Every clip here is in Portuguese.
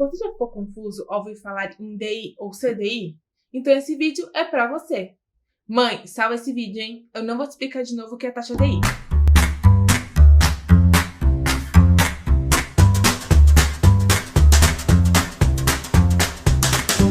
Você já ficou confuso ao ouvir falar em DI ou CDI? Então esse vídeo é para você. Mãe, salva esse vídeo, hein? Eu não vou te explicar de novo o que é a taxa DI.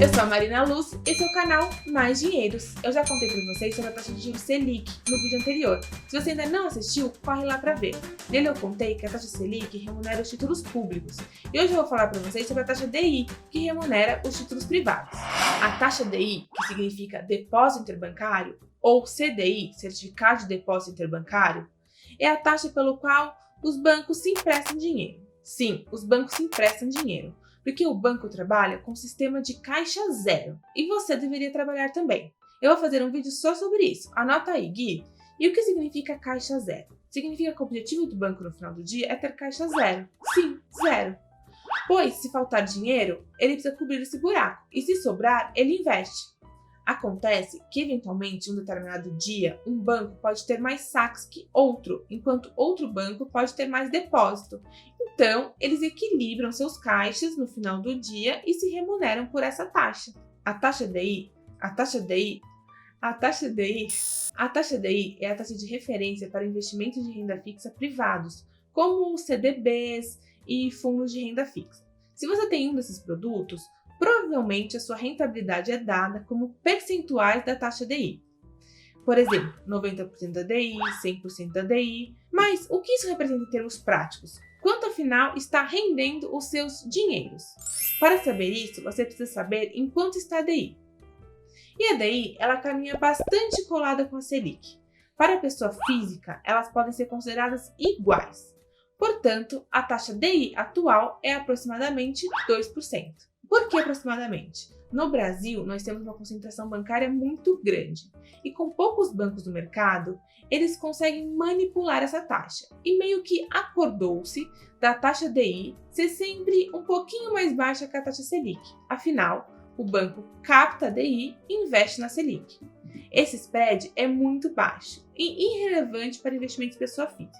Eu sou a Marina Luz, esse é o canal Mais Dinheiros. Eu já contei para vocês sobre a taxa de juros Selic no vídeo anterior. Se você ainda não assistiu, corre lá para ver. Nele eu contei que a taxa Selic remunera os títulos públicos. E hoje eu vou falar para vocês sobre a taxa DI, que remunera os títulos privados. A taxa DI, que significa Depósito Interbancário, ou CDI, Certificado de Depósito Interbancário, é a taxa pelo qual os bancos se emprestam dinheiro. Sim, os bancos se emprestam dinheiro. Porque o banco trabalha com um sistema de caixa zero. E você deveria trabalhar também. Eu vou fazer um vídeo só sobre isso. Anota aí, Gui. E o que significa caixa zero? Significa que o objetivo do banco no final do dia é ter caixa zero. Sim, zero. Pois, se faltar dinheiro, ele precisa cobrir esse buraco. E se sobrar, ele investe. Acontece que, eventualmente, em um determinado dia, um banco pode ter mais saques que outro, enquanto outro banco pode ter mais depósito. Então, eles equilibram seus caixas no final do dia e se remuneram por essa taxa. A taxa DI é a taxa de referência para investimentos de renda fixa privados, como os CDBs e fundos de renda fixa. Se você tem um desses produtos, provavelmente a sua rentabilidade é dada como percentuais da taxa DI. Por exemplo, 90% da DI, 100% da DI. Mas o que isso representa em termos práticos? Quanto afinal está rendendo os seus dinheiros? Para saber isso, você precisa saber em quanto está a DI. E a DI, ela caminha bastante colada com a Selic. Para a pessoa física, elas podem ser consideradas iguais. Portanto, a taxa DI atual é aproximadamente 2%. Por que aproximadamente? No Brasil, nós temos uma concentração bancária muito grande e com poucos bancos no mercado, eles conseguem manipular essa taxa e meio que acordou-se da taxa DI ser sempre um pouquinho mais baixa que a taxa Selic. Afinal, o banco capta a DI e investe na Selic. Esse spread é muito baixo e irrelevante para investimentos de pessoa física,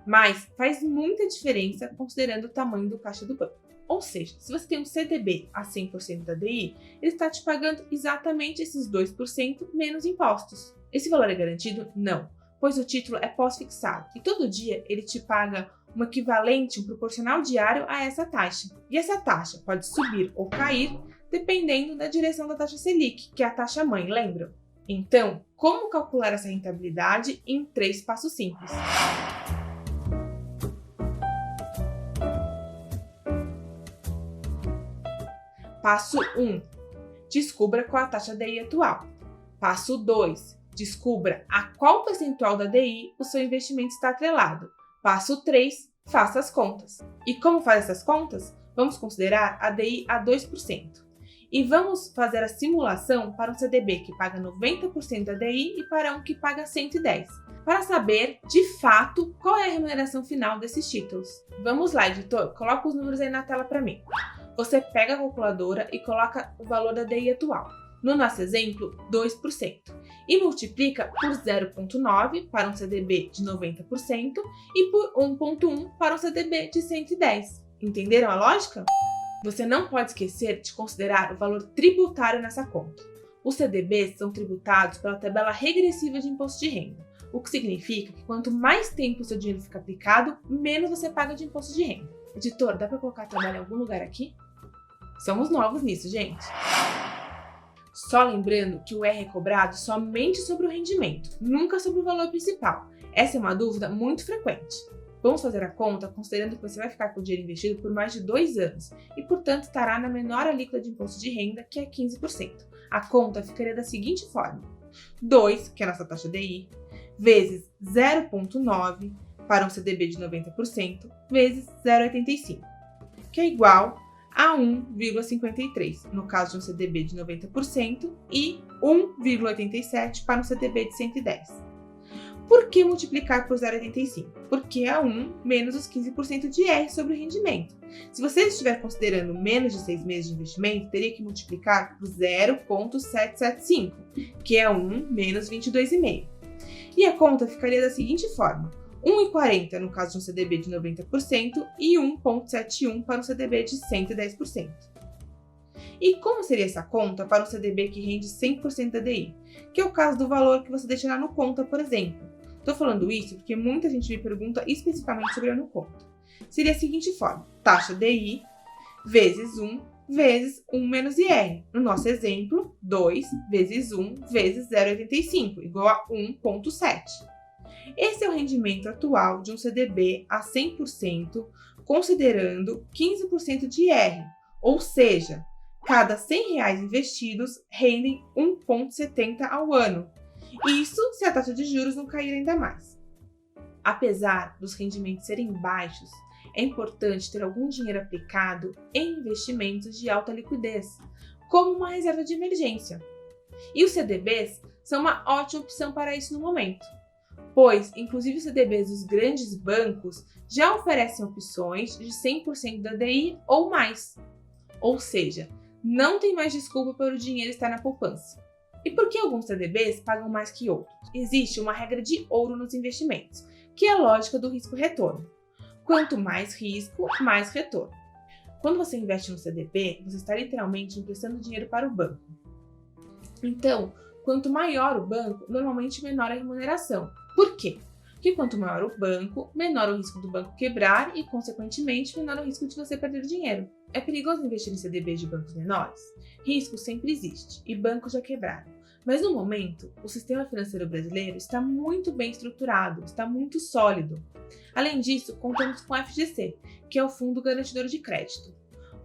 mas faz muita diferença considerando o tamanho do caixa do banco. Ou seja, se você tem um CDB a 100% da DI, ele está te pagando exatamente esses 2% menos impostos. Esse valor é garantido? Não, pois o título é pós-fixado e todo dia ele te paga um equivalente, um proporcional diário a essa taxa. E essa taxa pode subir ou cair dependendo da direção da taxa Selic, que é a taxa mãe, lembram? Então, como calcular essa rentabilidade em 3 passos simples? Passo 1. Descubra qual a taxa DI atual. Passo 2. Descubra a qual percentual da DI o seu investimento está atrelado. Passo 3. Faça as contas. E como faz essas contas? Vamos considerar a DI a 2%. E vamos fazer a simulação para um CDB que paga 90% da DI e para um que paga 110%. Para saber, de fato, qual é a remuneração final desses títulos. Vamos lá, editor, coloca os números aí na tela para mim. Você pega a calculadora e coloca o valor da DI atual. No nosso exemplo, 2%. E multiplica por 0,9 para um CDB de 90% e por 1,1 para um CDB de 110%. Entenderam a lógica? Você não pode esquecer de considerar o valor tributário nessa conta. Os CDBs são tributados pela tabela regressiva de imposto de renda, o que significa que quanto mais tempo o seu dinheiro fica aplicado, menos você paga de imposto de renda. Editor, dá para colocar a tabela em algum lugar aqui? Somos novos nisso, gente. Só lembrando que o R é cobrado somente sobre o rendimento, nunca sobre o valor principal. Essa é uma dúvida muito frequente. Vamos fazer a conta considerando que você vai ficar com o dinheiro investido por mais de 2 anos e, portanto, estará na menor alíquota de imposto de renda, que é 15%. A conta ficaria da seguinte forma: 2, que é a nossa taxa DI, vezes 0,9 para um CDB de 90%, vezes 0,85, que é igual a 1,53, no caso de um CDB de 90%, e 1,87 para um CDB de 110. Por que multiplicar por 0,85? Porque é 1 menos os 15% de R sobre o rendimento. Se você estiver considerando menos de 6 meses de investimento, teria que multiplicar por 0,775, que é 1 menos 22,5. E a conta ficaria da seguinte forma: 1,40 no caso de um CDB de 90% e 1,71 para um CDB de 110%. E como seria essa conta para um CDB que rende 100% da DI? Que é o caso do valor que você deixa na Nuconta, por exemplo. Estou falando isso porque muita gente me pergunta especificamente sobre a Nuconta. Seria a seguinte forma: taxa DI vezes 1 vezes 1 menos IR. No nosso exemplo, 2 vezes 1 vezes 0,85, igual a 1,7. Esse é o rendimento atual de um CDB a 100%, considerando 15% de IR, ou seja, cada R$100 investidos rendem 1,70 ao ano. Isso se a taxa de juros não cair ainda mais. Apesar dos rendimentos serem baixos, é importante ter algum dinheiro aplicado em investimentos de alta liquidez, como uma reserva de emergência. E os CDBs são uma ótima opção para isso no momento, pois, inclusive os CDBs dos grandes bancos já oferecem opções de 100% da DI ou mais. Ou seja, não tem mais desculpa para o dinheiro estar na poupança. E por que alguns CDBs pagam mais que outros? Existe uma regra de ouro nos investimentos, que é a lógica do risco-retorno. Quanto mais risco, mais retorno. Quando você investe no CDB, você está literalmente emprestando dinheiro para o banco. Então, quanto maior o banco, normalmente menor a remuneração. Por quê? Porque quanto maior o banco, menor o risco do banco quebrar e, consequentemente, menor o risco de você perder dinheiro. É perigoso investir em CDBs de bancos menores? Risco sempre existe e bancos já quebraram. Mas no momento, o sistema financeiro brasileiro está muito bem estruturado, está muito sólido. Além disso, contamos com o FGC, que é o Fundo Garantidor de Crédito.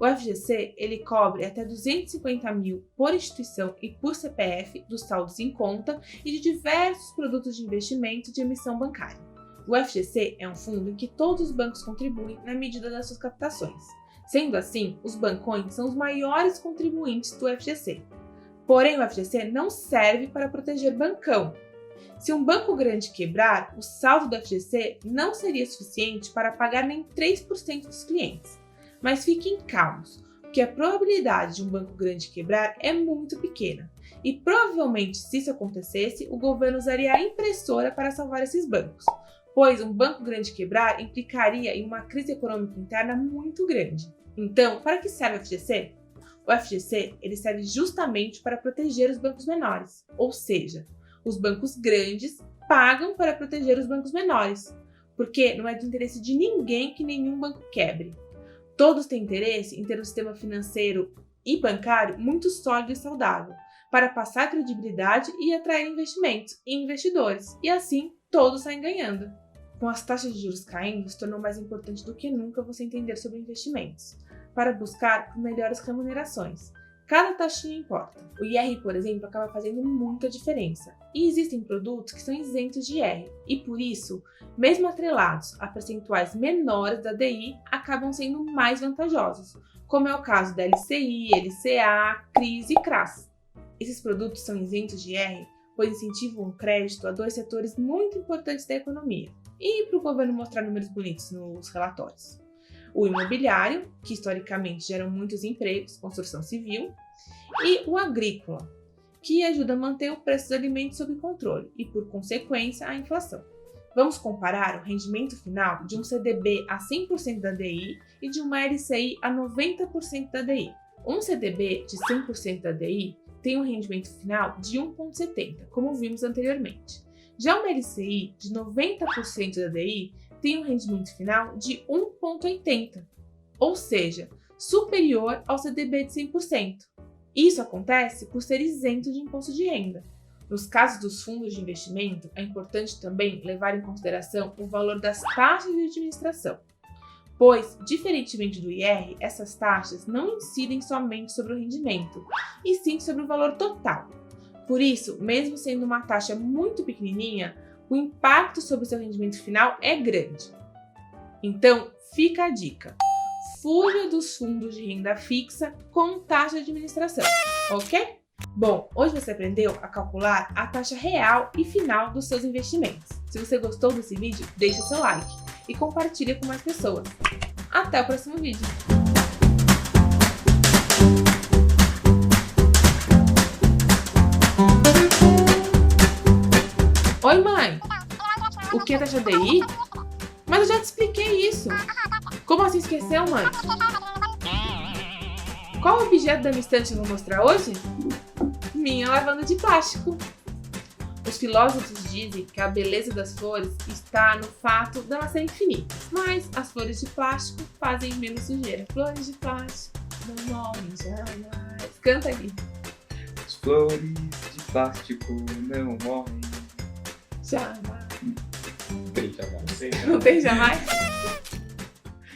O FGC ele cobre até 250 mil por instituição e por CPF dos saldos em conta e de diversos produtos de investimento de emissão bancária. O FGC é um fundo em que todos os bancos contribuem na medida das suas captações. Sendo assim, os bancões são os maiores contribuintes do FGC. Porém, o FGC não serve para proteger bancão. Se um banco grande quebrar, o saldo do FGC não seria suficiente para pagar nem 3% dos clientes. Mas fiquem calmos, porque a probabilidade de um banco grande quebrar é muito pequena. E provavelmente, se isso acontecesse, o governo usaria a impressora para salvar esses bancos, pois um banco grande quebrar implicaria em uma crise econômica interna muito grande. Então, para que serve o FGC? O FGC ele serve justamente para proteger os bancos menores, ou seja, os bancos grandes pagam para proteger os bancos menores, porque não é do interesse de ninguém que nenhum banco quebre. Todos têm interesse em ter um sistema financeiro e bancário muito sólido e saudável, para passar credibilidade e atrair investimentos e investidores, e assim todos saem ganhando. Com as taxas de juros caindo, se tornou mais importante do que nunca você entender sobre investimentos, para buscar por melhores remunerações. Cada taxinha importa. O IR, por exemplo, acaba fazendo muita diferença. E existem produtos que são isentos de IR, e por isso, mesmo atrelados a percentuais menores da DI, acabam sendo mais vantajosos, como é o caso da LCI, LCA, CRIs e CRAS. Esses produtos são isentos de IR, pois incentivam o crédito a dois setores muito importantes da economia, e para o governo mostrar números bonitos nos relatórios. O imobiliário, que historicamente gera muitos empregos, construção civil, e o agrícola, que ajuda a manter o preço dos alimentos sob controle e, por consequência, a inflação. Vamos comparar o rendimento final de um CDB a 100% da DI e de uma LCI a 90% da DI. Um CDB de 100% da DI tem um rendimento final de 1,70, como vimos anteriormente. Já uma LCI de 90% da DI tem um rendimento final de 1,80, ou seja, superior ao CDB de 100%. Isso acontece por ser isento de imposto de renda. Nos casos dos fundos de investimento, é importante também levar em consideração o valor das taxas de administração, pois, diferentemente do IR, essas taxas não incidem somente sobre o rendimento, e sim sobre o valor total. Por isso, mesmo sendo uma taxa muito pequenininha, o impacto sobre o seu rendimento final é grande. Então, fica a dica: fuja dos fundos de renda fixa com taxa de administração, ok? Bom, hoje você aprendeu a calcular a taxa real e final dos seus investimentos. Se você gostou desse vídeo, deixe seu like e compartilhe com mais pessoas. Até o próximo vídeo! Oi, mãe! O que é taxa DI? Mas eu já te expliquei isso! Como assim esqueceu, mãe? Qual objeto da minha estante eu vou mostrar hoje? Minha lavanda de plástico. Os filósofos dizem que a beleza das flores está no fato de elas serem infinitas, mas as flores de plástico fazem menos sujeira. Flores de plástico não morrem jamais. Canta aqui. As flores de plástico não morrem. Jamais. Não tem jamais. Não tem jamais?